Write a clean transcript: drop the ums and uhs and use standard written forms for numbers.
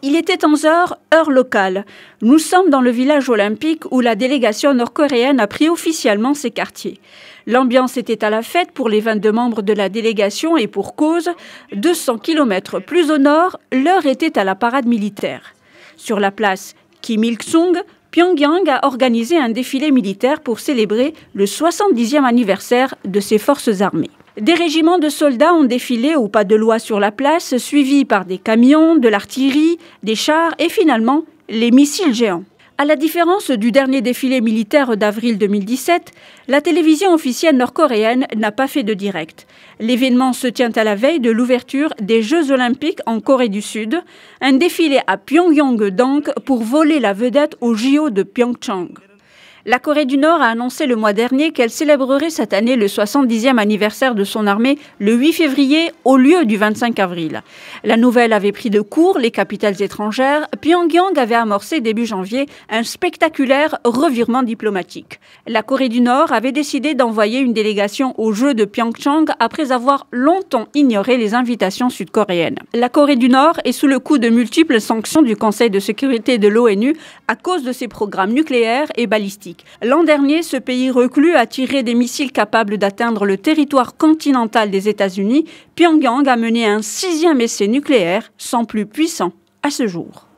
Il était 11 heures, heure locale. Nous sommes dans le village olympique où la délégation nord-coréenne a pris officiellement ses quartiers. L'ambiance était à la fête pour les 22 membres de la délégation et pour cause, 200 km plus au nord, l'heure était à la parade militaire. Sur la place Kim Il-sung, Pyongyang a organisé un défilé militaire pour célébrer le 70e anniversaire de ses forces armées. Des régiments de soldats ont défilé au pas de loi sur la place, suivis par des camions, de l'artillerie, des chars et finalement les missiles géants. À la différence du dernier défilé militaire d'avril 2017, la télévision officielle nord-coréenne n'a pas fait de direct. L'événement se tient à la veille de l'ouverture des Jeux olympiques en Corée du Sud, un défilé à Pyongyang pour voler la vedette aux JO de Pyeongchang. La Corée du Nord a annoncé le mois dernier qu'elle célébrerait cette année le 70e anniversaire de son armée le 8 février au lieu du 25 avril. La nouvelle avait pris de court les capitales étrangères. Pyongyang avait amorcé début janvier un spectaculaire revirement diplomatique. La Corée du Nord avait décidé d'envoyer une délégation aux Jeux de Pyeongchang après avoir longtemps ignoré les invitations sud-coréennes. La Corée du Nord est sous le coup de multiples sanctions du Conseil de sécurité de l'ONU à cause de ses programmes nucléaires et balistiques. L'an dernier, ce pays reclus a tiré des missiles capables d'atteindre le territoire continental des États-Unis. Pyongyang a mené un 6e essai nucléaire sans plus puissant à ce jour.